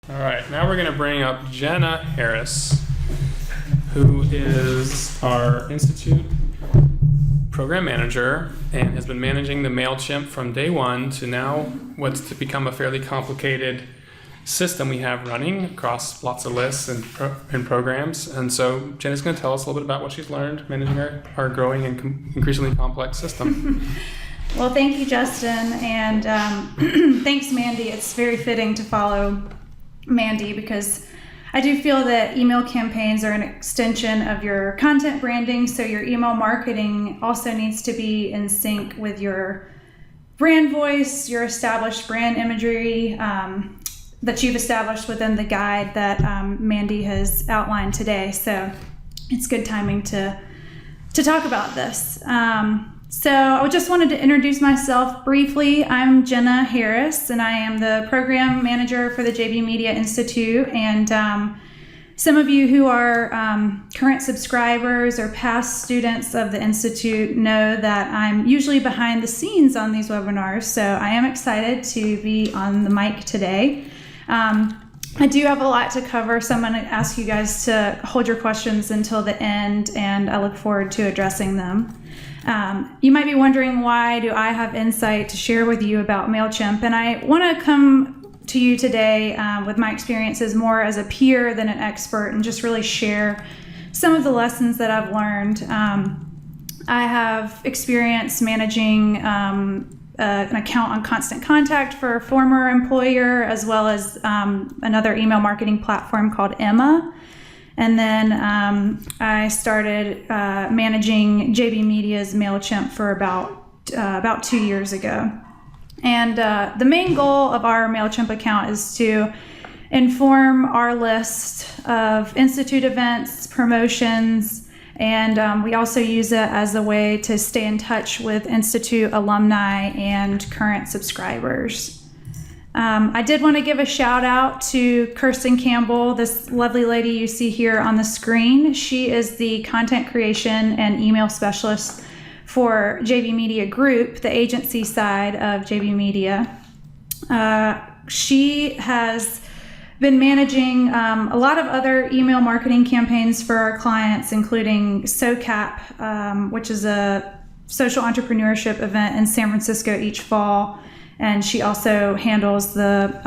All right, now we're going to bring up Genna Harris, who is our Institute program manager and has been managing the MailChimp from day one to now what's to become a fairly complicated system we have running across lots of lists and programs. And so Genna's going to tell us a little bit about what she's learned managing our growing and increasingly complex system. Well, thank you, Justin, and thanks, Mandy. It's very fitting to follow Mandy because I do feel that email campaigns are an extension of your content branding, so your email marketing also needs to be in sync with your brand voice, your established brand imagery that you've established within the guide that Mandy has outlined today. So it's good timing to talk about this. So I just wanted to introduce myself briefly. I'm Genna Harris, and I am the program manager for the JB Media Institute. And some of you who are current subscribers or past students of the Institute know that I'm usually behind the scenes on these webinars. So I am excited to be on the mic today. I do have a lot to cover, so I'm going to ask you guys to hold your questions until the end, and I look forward to addressing them. You might be wondering, why do I have insight to share with you about MailChimp? And I want to come to you today with my experiences more as a peer than an expert, and just really share some of the lessons that I've learned. I have experience managing an account on Constant Contact for a former employer, as well as another email marketing platform called Emma. And then I started managing JB Media's MailChimp for about 2 years ago. And the main goal of our MailChimp account is to inform our list of Institute events, promotions, and we also use it as a way to stay in touch with Institute alumni and current subscribers. I did want to give a shout out to Kirsten Campbell, this lovely lady you see here on the screen. She is the content creation and email specialist for JB Media Group, the agency side of JB Media. She has been managing a lot of other email marketing campaigns for our clients, including SoCap, which is a social entrepreneurship event in San Francisco each fall. And she also handles the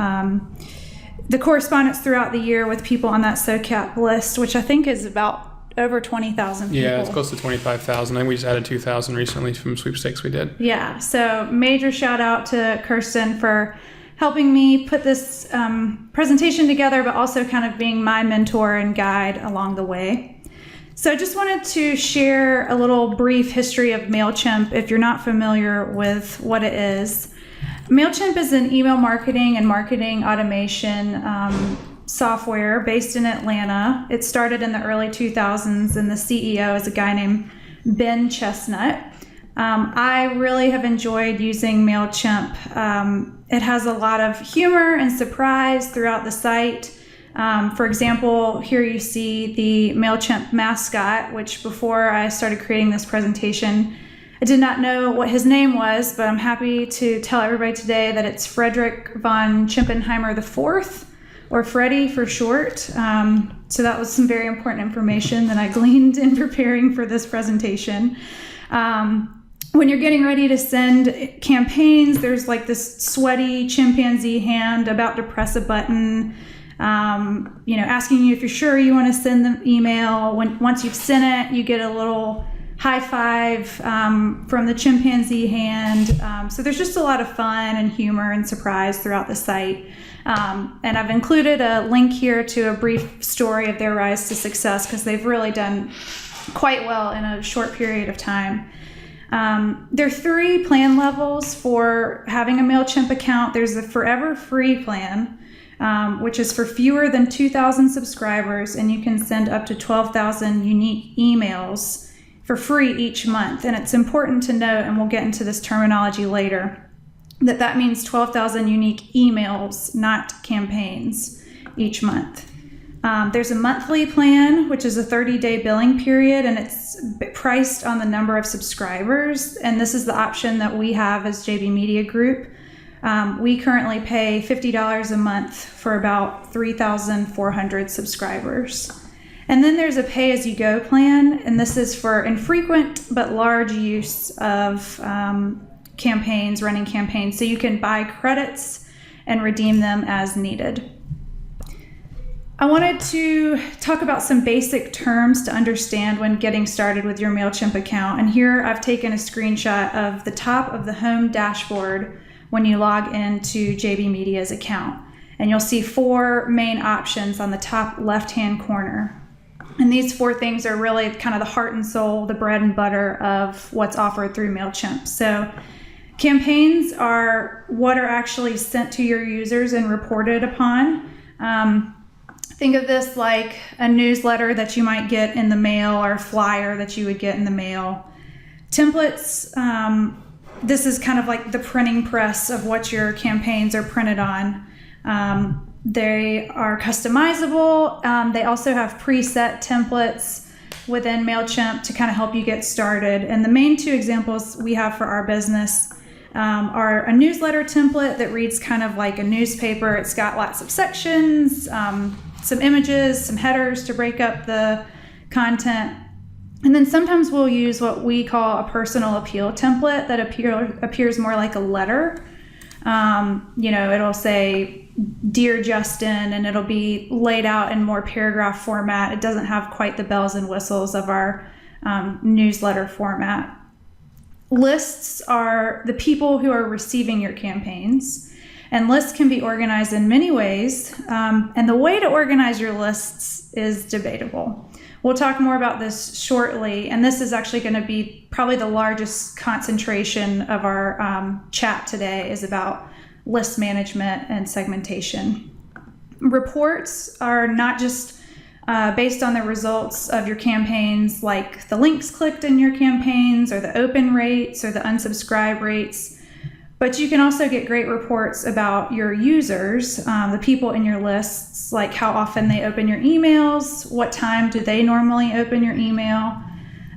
correspondence throughout the year with people on that SoCap list, which I think is about over 20,000 people. Yeah, it's close to 25,000. And we just added 2,000 recently from sweepstakes we did. Yeah, so major shout out to Kirsten for helping me put this presentation together, but also kind of being my mentor and guide along the way. So I just wanted to share a little brief history of MailChimp if you're not familiar with what it is. MailChimp is an email marketing and marketing automation software based in Atlanta. It started in the early 2000s, and the CEO is a guy named Ben Chestnut. I really have enjoyed using MailChimp. It has a lot of humor and surprise throughout the site. For example, here you see the MailChimp mascot, which before I started creating this presentation, I did not know what his name was, but I'm happy to tell everybody today that it's Frederick von Chimpenheimer IV, or Freddie for short. So that was some very important information that I gleaned in preparing for this presentation. When you're getting ready to send campaigns, there's like this sweaty chimpanzee hand about to press a button, asking you if you're sure you want to send the email. Once you've sent it, you get a little high five from the chimpanzee hand. So there's just a lot of fun and humor and surprise throughout the site. And I've included a link here to a brief story of their rise to success, because they've really done quite well in a short period of time. There are 3 plan levels for having a MailChimp account. There's the forever free plan, which is for fewer than 2,000 subscribers, and you can send up to 12,000 unique emails for free each month. And it's important to note, and we'll get into this terminology later, that means 12,000 unique emails, not campaigns, each month. There's a monthly plan, which is a 30-day billing period, and it's priced on the number of subscribers. And this is the option that we have as JB Media Group. We currently pay $50 a month for about 3,400 subscribers. And then there's a pay-as-you-go plan, and this is for infrequent but large use of campaigns, running campaigns. So you can buy credits and redeem them as needed. I wanted to talk about some basic terms to understand when getting started with your MailChimp account. And here I've taken a screenshot of the top of the home dashboard when you log into JB Media's account. And you'll see 4 main options on the top left-hand corner. And these 4 things are really kind of the heart and soul, the bread and butter of what's offered through MailChimp. So campaigns are what are actually sent to your users and reported upon. Think of this like a newsletter that you might get in the mail or a flyer that you would get in the mail. Templates, this is kind of like the printing press of what your campaigns are printed on. They are customizable. They also have preset templates within MailChimp to kind of help you get started. And the main 2 examples we have for our business are a newsletter template that reads kind of like a newspaper. It's got lots of sections, some images, some headers to break up the content. And then sometimes we'll use what we call a personal appeal template that appears more like a letter. It'll say, "Dear Justin," and it'll be laid out in more paragraph format. It doesn't have quite the bells and whistles of our newsletter format. Lists are the people who are receiving your campaigns. And lists can be organized in many ways, and the way to organize your lists is debatable. We'll talk more about this shortly, and this is actually going to be probably the largest concentration of our chat today is about list management and segmentation. Reports are not just based on the results of your campaigns, like the links clicked in your campaigns or the open rates or the unsubscribe rates. But you can also get great reports about your users, the people in your lists, like how often they open your emails, what time do they normally open your email.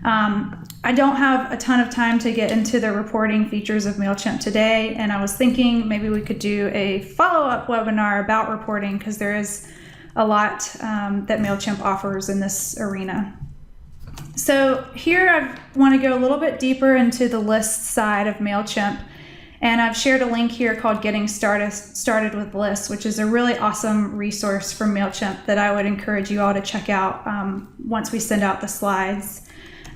I don't have a ton of time to get into the reporting features of MailChimp today, and I was thinking maybe we could do a follow-up webinar about reporting because there is a lot that MailChimp offers in this arena. So here I want to go a little bit deeper into the list side of MailChimp. And I've shared a link here called Getting Started with Lists, which is a really awesome resource from MailChimp that I would encourage you all to check out once we send out the slides.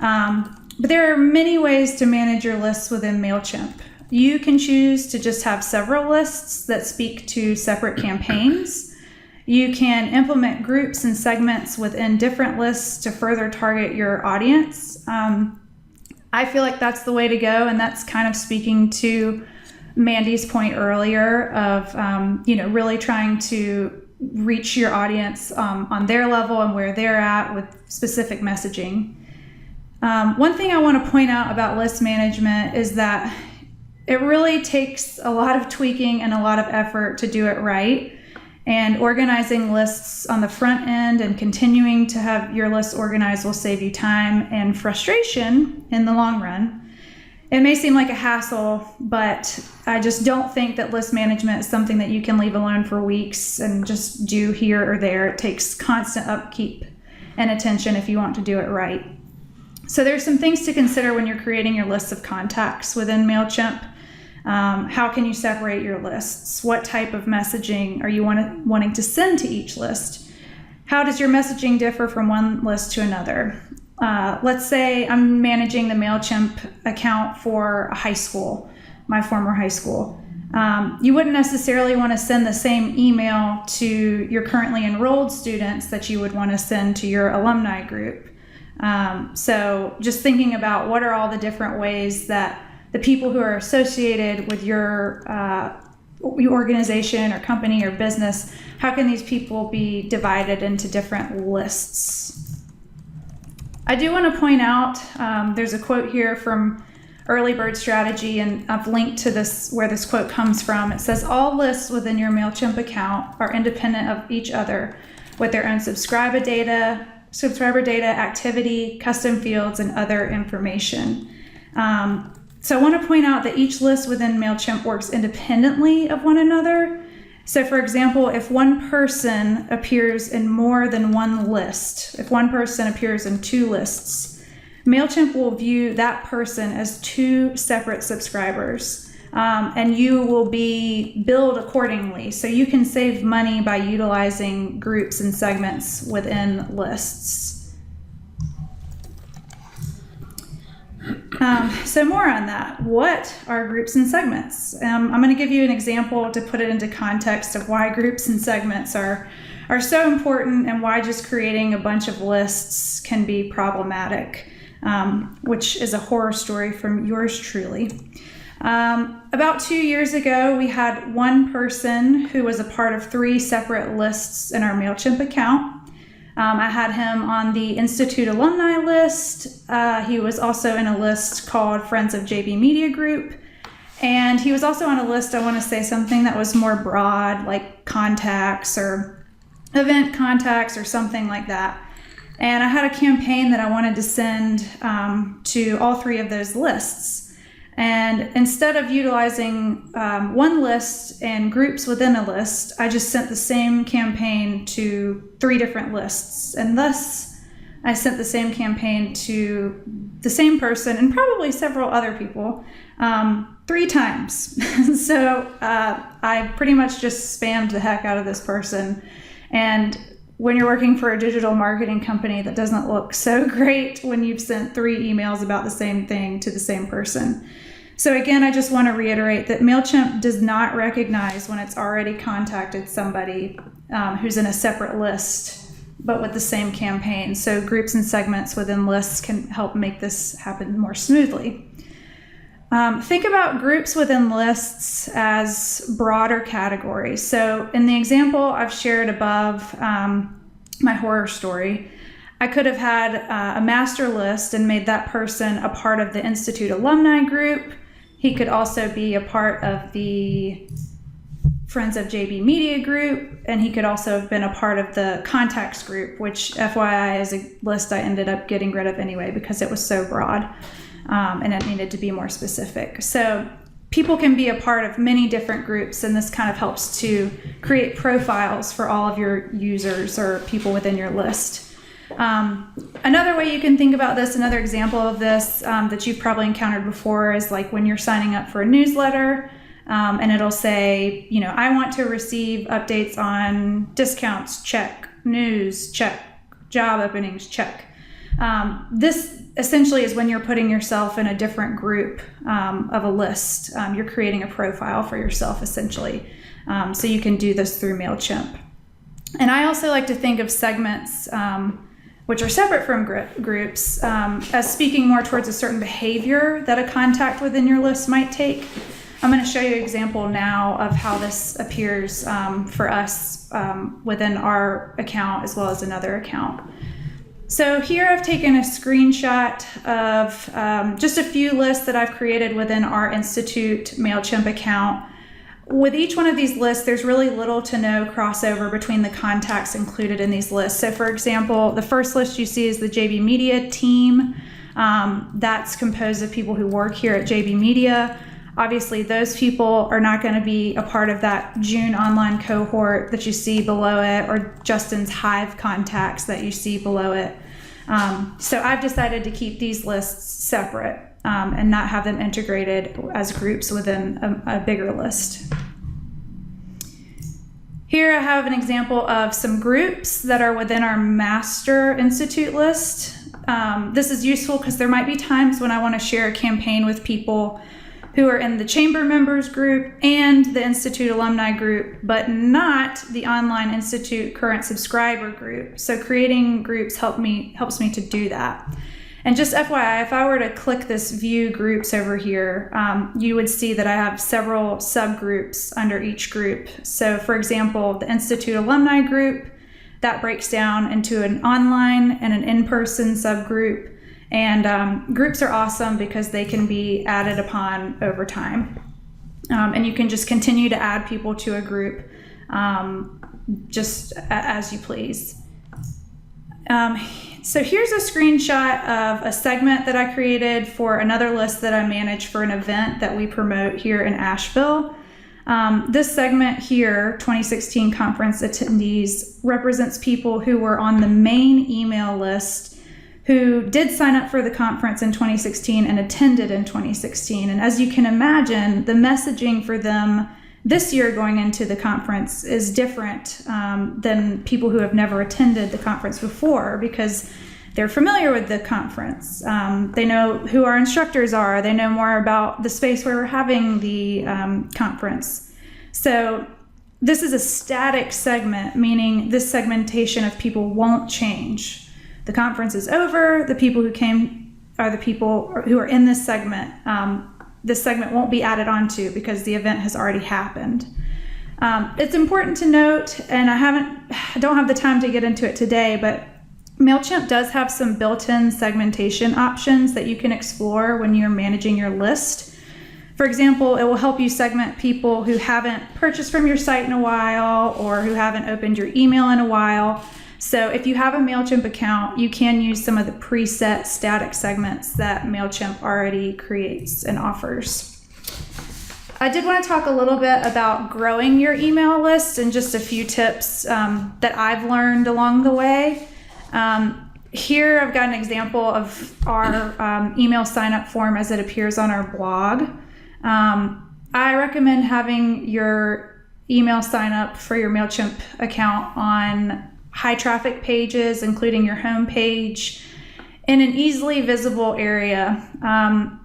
But there are many ways to manage your lists within MailChimp. You can choose to just have several lists that speak to separate campaigns. You can implement groups and segments within different lists to further target your audience. I feel like that's the way to go, and that's kind of speaking to Mandy's point earlier of really trying to reach your audience on their level and where they're at with specific messaging. One thing I want to point out about list management is that it really takes a lot of tweaking and a lot of effort to do it right. And organizing lists on the front end and continuing to have your lists organized will save you time and frustration in the long run. It may seem like a hassle, but I just don't think that list management is something that you can leave alone for weeks and just do here or there. It takes constant upkeep and attention if you want to do it right. So there's some things to consider when you're creating your lists of contacts within MailChimp. How can you separate your lists? What type of messaging are you wanting to send to each list? How does your messaging differ from one list to another? Let's say I'm managing the MailChimp account for a high school, my former high school. You wouldn't necessarily want to send the same email to your currently enrolled students that you would want to send to your alumni group. So just thinking about what are all the different ways that the people who are associated with your organization or company or business, how can these people be divided into different lists? I do want to point out, there's a quote here from Early Bird Strategy, and I've linked to this where this quote comes from. It says, all lists within your MailChimp account are independent of each other with their own subscriber data, activity, custom fields, and other information. So I want to point out that each list within MailChimp works independently of one another. So for example, if one person appears in more than one list, if one person appears in 2 lists, MailChimp will view that person as 2 separate subscribers, and you will be billed accordingly. So you can save money by utilizing groups and segments within lists. So more on that. What are groups and segments? I'm going to give you an example to put it into context of why groups and segments are so important and why just creating a bunch of lists can be problematic, which is a horror story from yours truly. About 2 years ago, we had one person who was a part of 3 separate lists in our MailChimp account. I had him on the Institute alumni list. He was also in a list called Friends of JB Media Group. And he was also on a list, I want to say something that was more broad, like contacts or event contacts or something like that. And I had a campaign that I wanted to send to all 3 of those lists. And instead of utilizing one list and groups within a list, I just sent the same campaign to 3 different lists. And thus, I sent the same campaign to the same person and probably several other people 3 times. So I pretty much just spammed the heck out of this person. And when you're working for a digital marketing company, that doesn't look so great when you've sent 3 emails about the same thing to the same person. So again, I just want to reiterate that MailChimp does not recognize when it's already contacted somebody who's in a separate list, but with the same campaign. So groups and segments within lists can help make this happen more smoothly. Think about groups within lists as broader categories. So in the example I've shared above, my horror story, I could have had a master list and made that person a part of the Institute alumni group. He could also be a part of the Friends of JB Media group, and he could also have been a part of the contacts group, which FYI is a list I ended up getting rid of anyway because it was so broad and it needed to be more specific. So people can be a part of many different groups, and this kind of helps to create profiles for all of your users or people within your list. Another way you can think about this, another example of this that you've probably encountered before is like when you're signing up for a newsletter and it'll say, you know, I want to receive updates on discounts, check, news, check, job openings, check. This essentially is when you're putting yourself in a different group of a list. You're creating a profile for yourself essentially. So you can do this through MailChimp. And I also like to think of segments which are separate from groups, as speaking more towards a certain behavior that a contact within your list might take. I'm going to show you an example now of how this appears for us within our account as well as another account. So here I've taken a screenshot of just a few lists that I've created within our Institute MailChimp account. With each one of these lists, there's really little to no crossover between the contacts included in these lists. So for example, the first list you see is the JB Media team. That's composed of people who work here at JB Media. Obviously, those people are not going to be a part of that June online cohort that you see below it, or Justin's Hive contacts that you see below it. So I've decided to keep these lists separate and not have them integrated as groups within a bigger list. Here I have an example of some groups that are within our Master Institute list. This is useful because there might be times when I want to share a campaign with people who are in the Chamber Members group and the Institute Alumni group, but not the Online Institute Current Subscriber group. So creating groups helps me to do that. And just FYI, if I were to click this View Groups over here, you would see that I have several subgroups under each group. So for example, the Institute Alumni group, that breaks down into an online and an in-person subgroup. And groups are awesome because they can be added upon over time. And you can just continue to add people to a group just as you please. So here's a screenshot of a segment that I created for another list that I manage for an event that we promote here in Asheville. This segment here, 2016 conference attendees, represents people who were on the main email list who did sign up for the conference in 2016 and attended in 2016. And as you can imagine, the messaging for them this year going into the conference is different than people who have never attended the conference before, because they're familiar with the conference. They know who our instructors are. They know more about the space where we're having the conference. So this is a static segment, meaning this segmentation of people won't change. The conference is over. The people who came are the people who are in this segment. This segment won't be added onto because the event has already happened. It's important to note, and I don't have the time to get into it today, but MailChimp does have some built-in segmentation options that you can explore when you're managing your list. For example, it will help you segment people who haven't purchased from your site in a while or who haven't opened your email in a while. So if you have a MailChimp account, you can use some of the preset static segments that MailChimp already creates and offers. I did want to talk a little bit about growing your email list and just a few tips that I've learned along the way. Here I've got an example of our email sign-up form as it appears on our blog. I recommend having your email sign-up for your MailChimp account on high traffic pages, including your home page, in an easily visible area.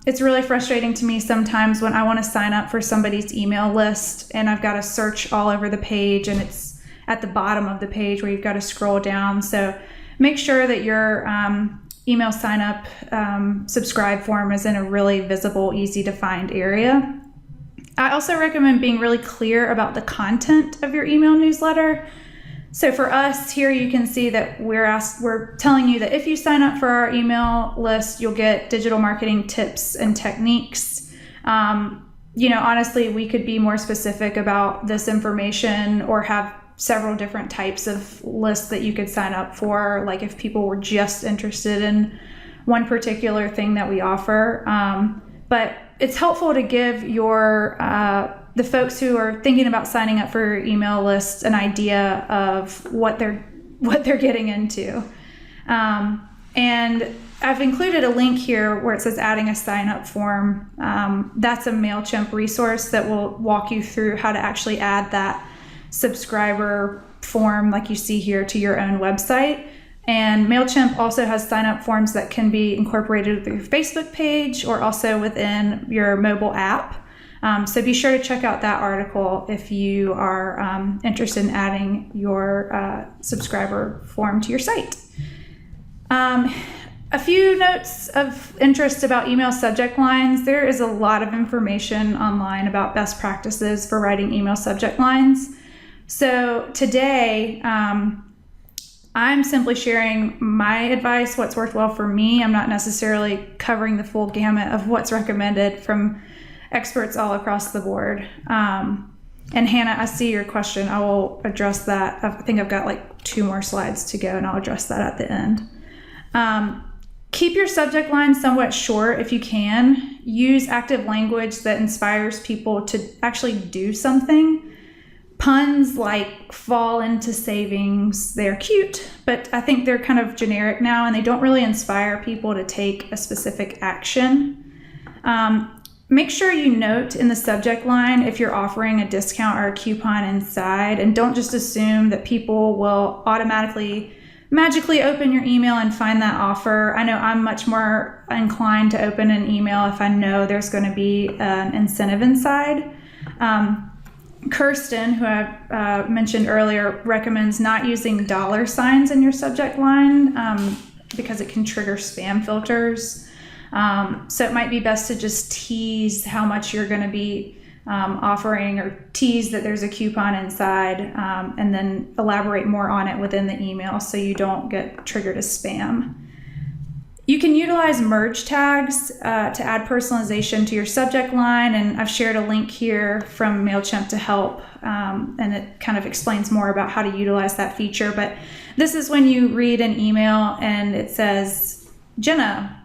It's really frustrating to me sometimes when I want to sign up for somebody's email list and I've got to search all over the page and it's at the bottom of the page where you've got to scroll down. So make sure that your email sign up subscribe form is in a really visible, easy to find area. I also recommend being really clear about the content of your email newsletter. So for us here, you can see that we're telling you that if you sign up for our email list, you'll get digital marketing tips and techniques. Honestly, we could be more specific about this information or have several different types of lists that you could sign up for, like if people were just interested in one particular thing that we offer. But it's helpful to give the folks who are thinking about signing up for your email list an idea of what they're getting into. And I've included a link here where it says adding a sign-up form. That's a MailChimp resource that will walk you through how to actually add that subscriber form like you see here to your own website. And MailChimp also has sign-up forms that can be incorporated with your Facebook page or also within your mobile app. So be sure to check out that article if you are interested in adding your subscriber form to your site. A few notes of interest about email subject lines. There is a lot of information online about best practices for writing email subject lines. So today, I'm simply sharing my advice, what's worked well for me. I'm not necessarily covering the full gamut of what's recommended from experts all across the board. And Hannah, I see your question. I will address that. I think I've got like 2 more slides to go and I'll address that at the end. Keep your subject line somewhat short if you can. Use active language that inspires people to actually do something. Puns like fall into savings, they're cute, but I think they're kind of generic now and they don't really inspire people to take a specific action. Make sure you note in the subject line if you're offering a discount or a coupon inside, and don't just assume that people will automatically magically open your email and find that offer. I know I'm much more inclined to open an email if I know there's going to be an incentive inside. Kirsten, who I mentioned earlier, recommends not using $ in your subject line because it can trigger spam filters. So it might be best to just tease how much you're going to be offering, or tease that there's a coupon inside, and then elaborate more on it within the email so you don't get triggered as spam. You can utilize merge tags to add personalization to your subject line, and I've shared a link here from MailChimp to help, and it kind of explains more about how to utilize that feature. But this is when you read an email and it says, Genna,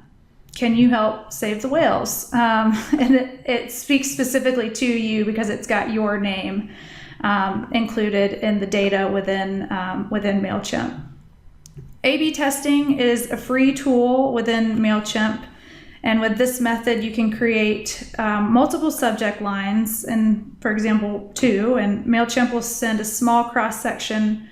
can you help save the whales? And it speaks specifically to you because it's got your name included in the data within MailChimp. A/B testing is a free tool within MailChimp, and with this method you can create multiple subject lines, and for example 2, and MailChimp will send a small cross-section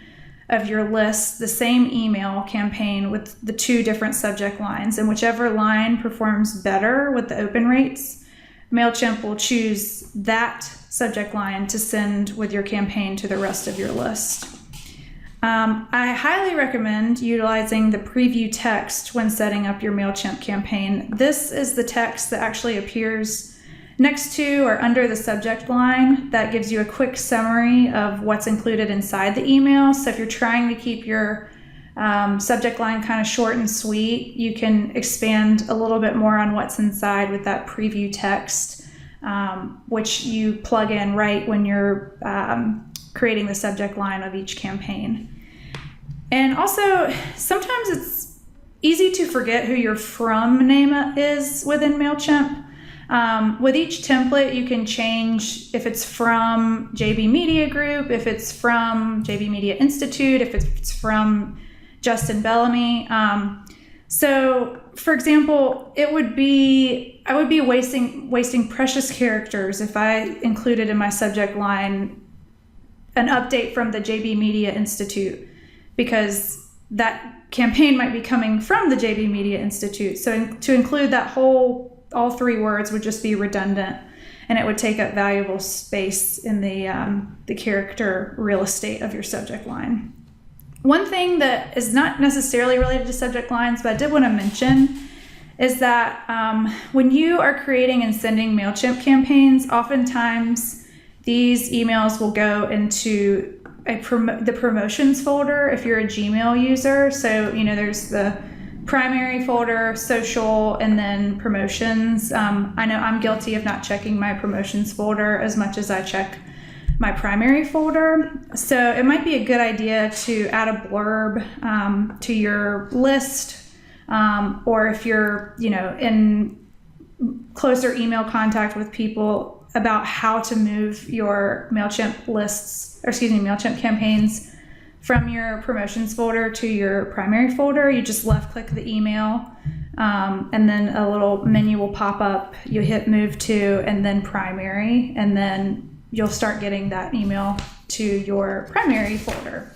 of your list the same email campaign with the 2 different subject lines, and whichever line performs better with the open rates, MailChimp will choose that subject line to send with your campaign to the rest of your list. I highly recommend utilizing the preview text when setting up your MailChimp campaign. This is the text that actually appears next to or under the subject line that gives you a quick summary of what's included inside the email. So if you're trying to keep your subject line kind of short and sweet, you can expand a little bit more on what's inside with that preview text, which you plug in right when you're creating the subject line of each campaign. And also, sometimes it's easy to forget who your from name is within MailChimp. With each template, you can change if it's from JB Media Group, if it's from JB Media Institute, if it's from Justin Bellamy. So, for example, I would be wasting precious characters if I included in my subject line an update from the JB Media Institute, because that campaign might be coming from the JB Media Institute. So to include that all 3 words would just be redundant, and it would take up valuable space in the character real estate of your subject line. One thing that is not necessarily related to subject lines, but I did want to mention, is that when you are creating and sending MailChimp campaigns, oftentimes these emails will go into the promotions folder if you're a Gmail user. So, there's the primary folder, social, and then promotions. I know I'm guilty of not checking my promotions folder as much as I check my primary folder. So it might be a good idea to add a blurb to your list, or if you're, in closer email contact with people, about how to move your MailChimp campaigns from your promotions folder to your primary folder. You just left click the email, and then a little menu will pop up. You hit move to, and then primary, and then you'll start getting that email to your primary folder.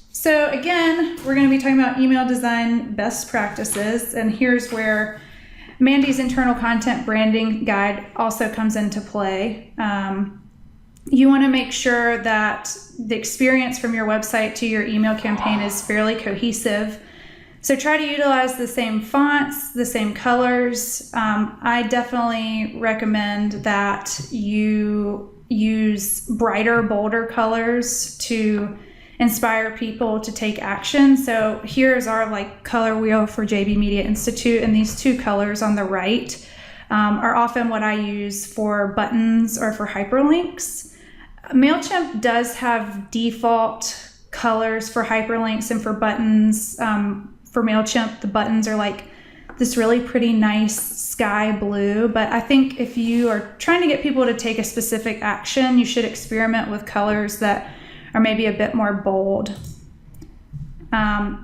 So again, we're going to be talking about email design best practices, and here's where Mandy's internal content branding guide also comes into play. You want to make sure that the experience from your website to your email campaign is fairly cohesive. So try to utilize the same fonts, the same colors. I definitely recommend that you use brighter, bolder colors to inspire people to take action. So here's our color wheel for JB Media Institute, and these 2 colors on the right are often what I use for buttons or for hyperlinks. MailChimp does have default colors for hyperlinks and for buttons. For MailChimp, the buttons are this really pretty nice sky blue, but I think if you are trying to get people to take a specific action, you should experiment with colors that are maybe a bit more bold.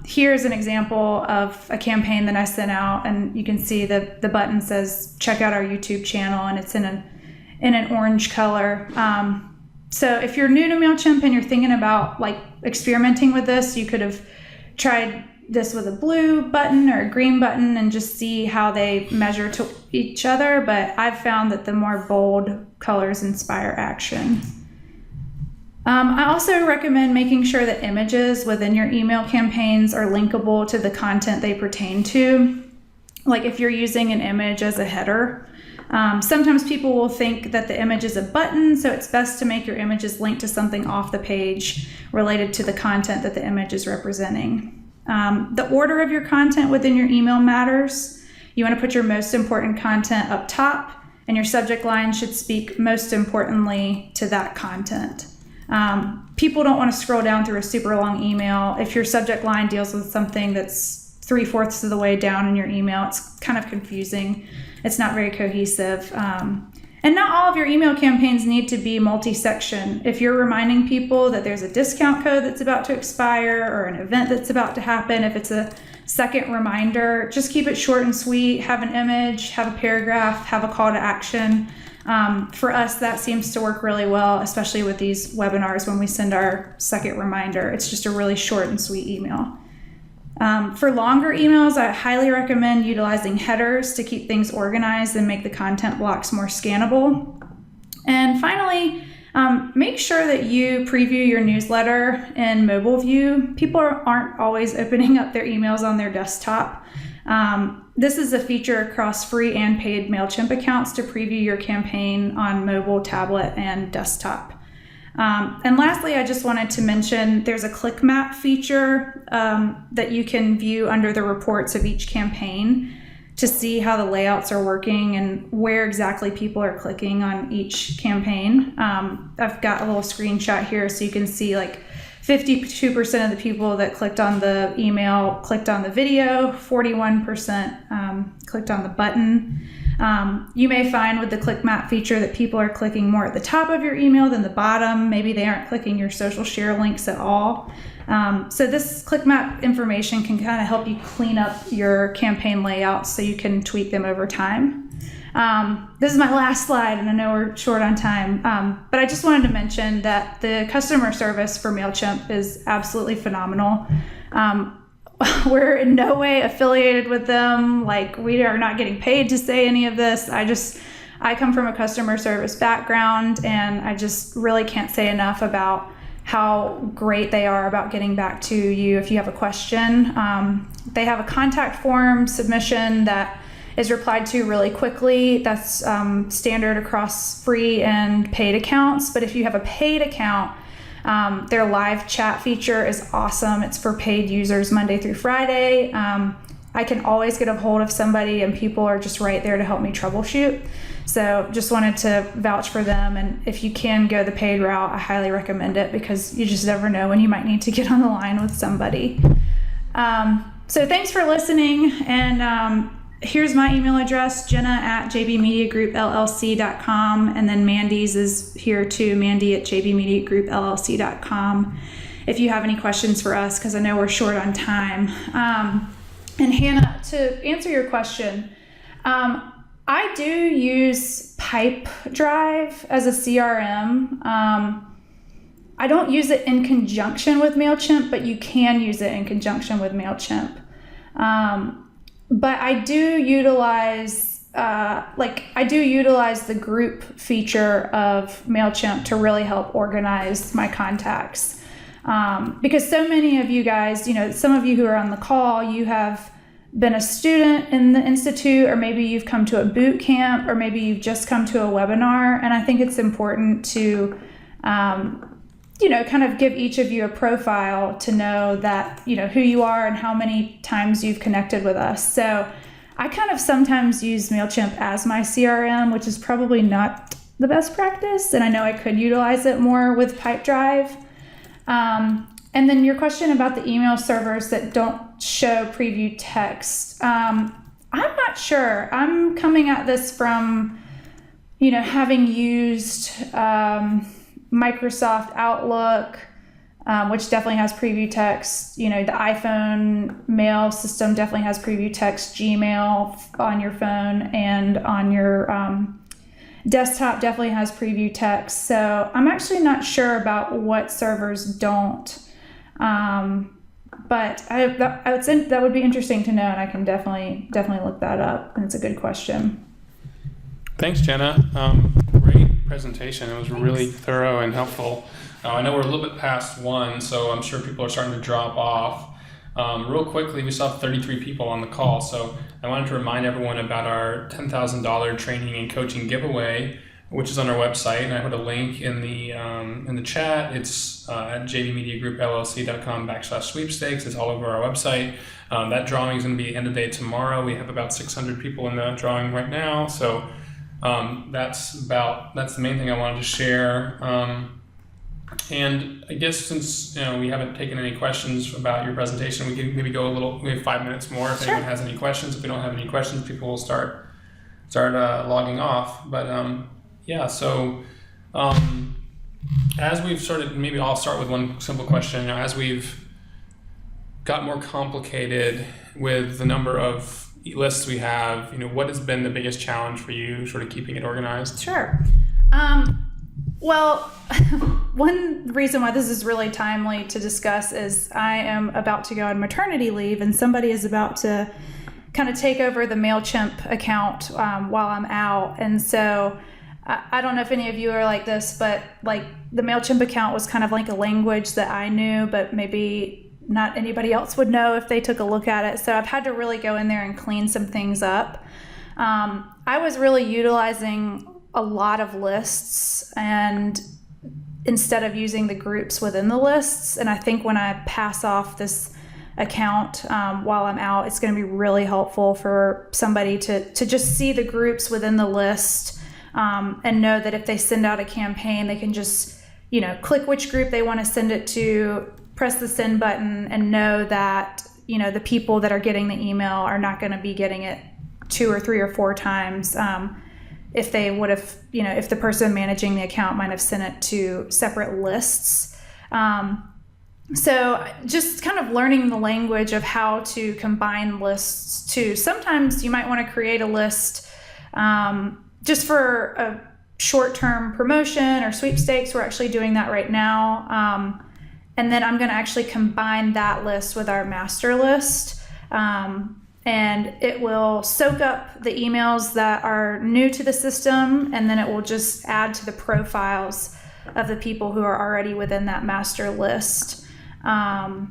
Here's an example of a campaign that I sent out, and you can see the button says check out our YouTube channel, and it's in an orange color. So if you're new to MailChimp and you're thinking about experimenting with this, you could have tried this with a blue button or a green button and just see how they measure to each other. But I've found that the more bold colors inspire action. I also recommend making sure that images within your email campaigns are linkable to the content they pertain to. Like if you're using an image as a header, sometimes people will think that the image is a button, so it's best to make your images link to something off the page related to the content that the image is representing. The order of your content within your email matters. You want to put your most important content up top, and your subject line should speak most importantly to that content. People don't want to scroll down through a super long email. If your subject line deals with something that's 3/4 of the way down in your email, it's kind of confusing. It's not very cohesive. And not all of your email campaigns need to be multi-section. If you're reminding people that there's a discount code that's about to expire or an event that's about to happen, if it's a second reminder, just keep it short and sweet. Have an image, have a paragraph, have a call to action. For us, that seems to work really well, especially with these webinars when we send our second reminder. It's just a really short and sweet email. For longer emails, I highly recommend utilizing headers to keep things organized and make the content blocks more scannable. And finally, make sure that you preview your newsletter in mobile view. People aren't always opening up their emails on their desktop. This is a feature across free and paid MailChimp accounts to preview your campaign on mobile, tablet, and desktop. And lastly, I just wanted to mention there's a click map feature that you can view under the reports of each campaign to see how the layouts are working and where exactly people are clicking on each campaign. I've got a little screenshot here so you can see like 52% of the people that clicked on the email clicked on the video, 41% clicked on the button. You may find with the click map feature that people are clicking more at the top of your email than the bottom. Maybe they aren't clicking your social share links at all. So this click map information can kind of help you clean up your campaign layouts so you can tweak them over time. This is my last slide, and I know we're short on time, but I just wanted to mention that the customer service for MailChimp is absolutely phenomenal. We're in no way affiliated with them. Like, we are not getting paid to say any of this. I come from a customer service background, and I just really can't say enough about how great they are about getting back to you if you have a question. They have a contact form submission that is replied to really quickly. That's standard across free and paid accounts. But if you have a paid account, their live chat feature is awesome. It's for paid users Monday through Friday. I can always get a hold of somebody, and people are just right there to help me troubleshoot. So just wanted to vouch for them. And if you can go the paid route, I highly recommend it, because you just never know when you might need to get on the line with somebody. So thanks for listening. And here's my email address, Genna@jbmediagroupllc.com. And then Mandy's is here too, Mandy@jbmediagroupllc.com, if you have any questions for us, because I know we're short on time. And Hannah, to answer your question, I do use Pipedrive as a CRM. I don't use it in conjunction with MailChimp, but you can use it in conjunction with MailChimp. But I do utilize the group feature of MailChimp to really help organize my contacts. Because so many of you guys, some of you who are on the call, you have been a student in the Institute, or maybe you've come to a boot camp, or maybe you've just come to a webinar. And I think it's important to, kind of give each of you a profile to know that, who you are and how many times you've connected with us. So I kind of sometimes use MailChimp as my CRM, which is probably not the best practice. And I know I could utilize it more with Pipedrive. And then your question about the email servers that don't show preview text. I'm not sure. I'm coming at this from, having used Microsoft Outlook, which definitely has preview text. The iPhone mail system definitely has preview text. Gmail on your phone and on your desktop definitely has preview text. So I'm actually not sure about what servers don't. But I would say that would be interesting to know, and I can definitely look that up. And it's a good question. Thanks, Genna. Great presentation. It was really thorough and helpful. I know we're a little bit past 1, so I'm sure people are starting to drop off. Real quickly, we still have 33 people on the call, so I wanted to remind everyone about our $10,000 training and coaching giveaway, which is on our website, and I put a link in the chat. It's at jdmediagroupllc.com/sweepstakes. It's all over our website. That drawing is going to be end of day tomorrow. We have about 600 people in the drawing right now, so that's the main thing I wanted to share. And I guess since we haven't taken any questions about your presentation, we can maybe we have 5 minutes more if anyone has any questions. If we don't have any questions, people will start logging off. But so as we've started, maybe I'll start with one simple question. As we've got more complicated with the number of lists we have, what has been the biggest challenge for you sort of keeping it organized? Sure. Well, one reason why this is really timely to discuss is I am about to go on maternity leave, and somebody is about to kind of take over the MailChimp account while I'm out. And so I don't know if any of you are like this, but like the MailChimp account was kind of like a language that I knew, but maybe not anybody else would know if they took a look at it. So I've had to really go in there and clean some things up. I was really utilizing a lot of lists and instead of using the groups within the lists. And I think when I pass off this account while I'm out, it's going to be really helpful for somebody to just see the groups within the list and know that if they send out a campaign, they can just, click which group they want to send it to, press the send button, and know that, the people that are getting the email are not going to be getting it 2 or 3 or 4 times. If they would have, if the person managing the account might have sent it to separate lists. So just kind of learning the language of how to combine lists too. Sometimes you might want to create a list just for a short-term promotion or sweepstakes. We're actually doing that right now. And then I'm going to actually combine that list with our master list. And it will soak up the emails that are new to the system, and then it will just add to the profiles of the people who are already within that master list. I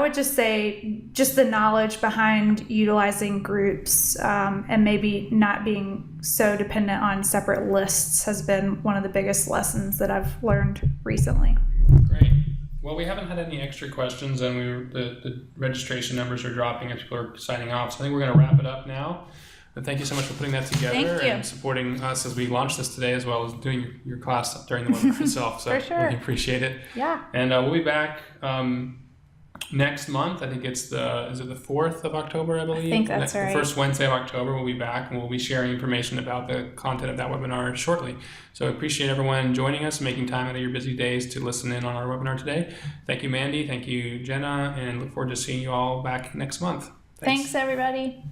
would just say just the knowledge behind utilizing groups and maybe not being so dependent on separate lists has been one of the biggest lessons that I've learned recently. Great. Well, we haven't had any extra questions, and the registration numbers are dropping as people are signing off. So I think we're going to wrap it up now. But thank you so much for putting that together and supporting us as we launch this today, as well as doing your class during the webinar itself. So For sure. really appreciate it. Yeah. And we'll be back next month. I think it's the 4th of October, I believe. I think that's right. The first Wednesday of October, we'll be back, and we'll be sharing information about the content of that webinar shortly. So I appreciate everyone joining us, making time out of your busy days to listen in on our webinar today. Thank you, Mandy. Thank you, Genna, and look forward to seeing you all back next month. Thanks everybody.